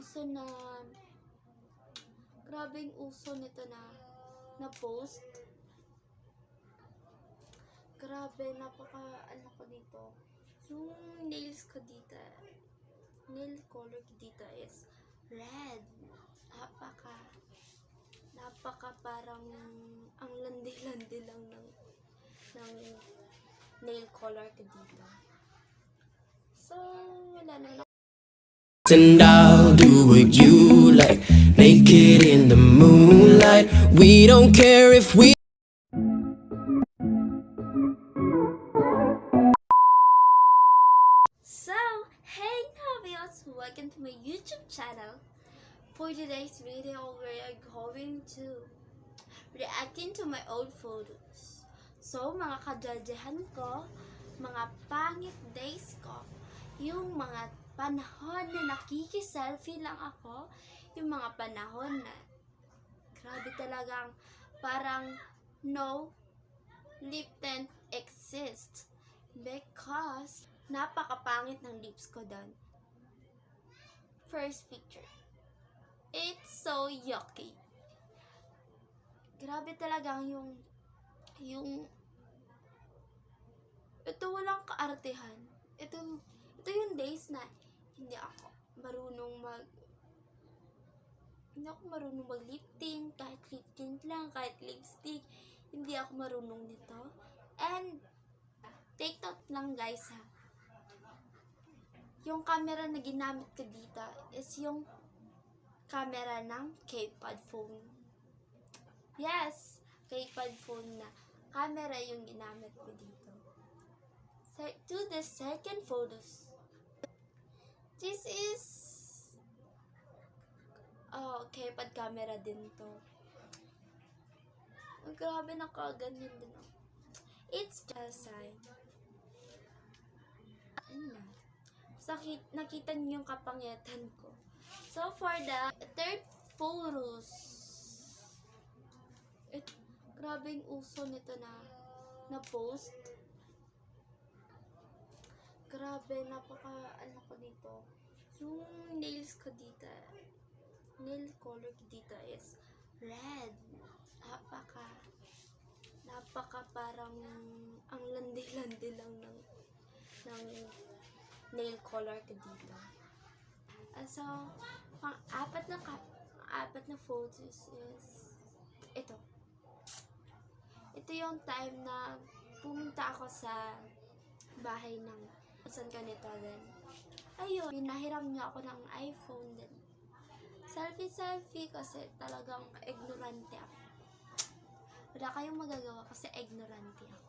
uso na, grabing uso nito na post. Grabe, ano ko dito. Yung nails ko dito, nail color ko dito is red. Napaka parang ang landi-landi lang ng nail color ko dito. So, wala naman. And I'll do what you like, naked in the moonlight. We don't care if we So, hey Navios! Welcome to my YouTube channel. For today's video, we are going to reacting to my old photos. So, mga kajajahan ko, mga pangit days ko, yung mga panahon na nakikiselfie lang ako, yung mga panahon na grabe talagang parang no lip tint exists because napakapangit ng lips ko doon. First picture. It's so yucky. Grabe talagang yung ito walang kaartehan. Ito yung days na hindi ako marunong mag lip tint, kahit lip tint lang, kahit lipstick, hindi ako marunong nito. And take note lang guys ha. Yung camera na ginamit ko dito is yung camera ng K-Pod phone. Yes, K-Pod phone na camera yung ginamit ko dito. So, to the second photos. This is K-Pod camera din to. Oh, grabe, nakaganyan din ako. It's just side. Nakita niyo yung kapangyatan ko. So, for the third photos, grabing uso nito na post. Grabe, ano ko dito. Yung nails ko dito, nail color ko dito is red. Napaka parang ang landi-landi lang ng nail color ko dito. So, apat na photos is ito. Ito yung time na pumunta ako sa bahay ng saan ka nito din. Ayun, pinahiram niya ako ng iPhone din. Selfie kasi talagang ignorante ako. Wala kayong magagawa kasi ignorante ako.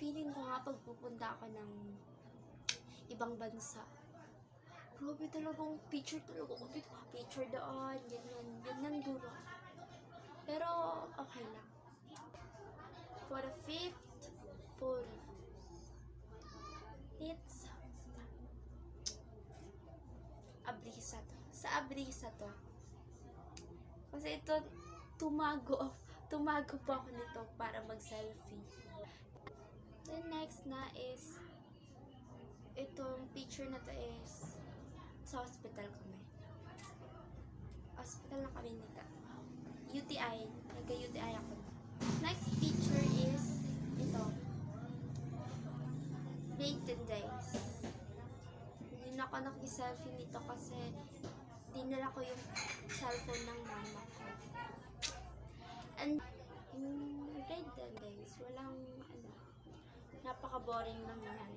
Feeling ko nga pagpupunta ako ng ibang bansa, grabe talagang picture talaga ako dito. Picture doon, ganyan duro. Pero okay lang. For the fifth photo, it's Abrisa to. Sa Abrisa to. Kasi ito, tumago pa ako nito para mag-selfie. The next na is, itong picture na to is, sa hospital kami. Hospital na kami nito. UTI. Nagka-UTI ako. Next picture is, ito. 18 days. Hindi na ako nakiselfie nito kasi dinala ko yung cellphone ng mama ko. And grade 10 days, walang napaka-boring lang yan.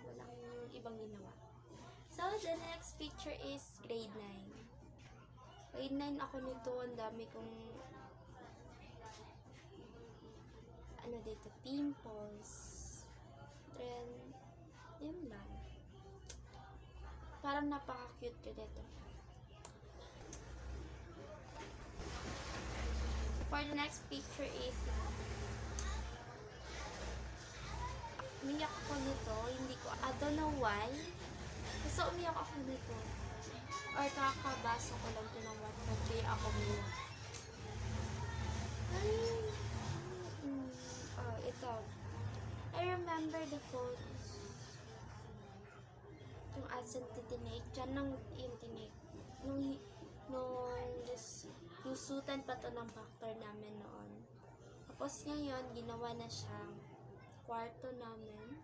Walang ibang ginawa. So, the next picture is grade 9. Grade 9 ako nito, ang dami kong dito, pimples. Then, yun lang. Parang napaka-cute ko dito. For the next picture is umiyak ako nito, I don't know why. Kasi umiyak ako nito. Or kakabasa ko lang ito ng Wattpad, kaya ako umiyak. Ito. I remember the photos. Yung asan titinig, dyan yung tinig. lusutan pa to ng factor namin noon. Tapos ngayon, ginawa na siyang kwarto namin.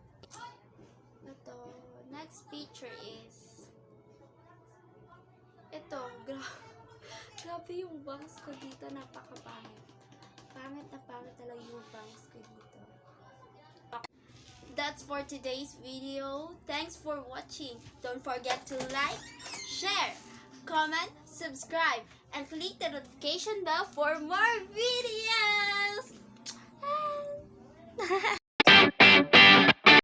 Ito, next picture is ito, grabe yung bangs ko dito, napakapangit. Pangit na pangit talaga yung bangs ko dito. That's for today's video. Thanks for watching. Don't forget to like, share, comment, subscribe, and click the notification bell for more videos.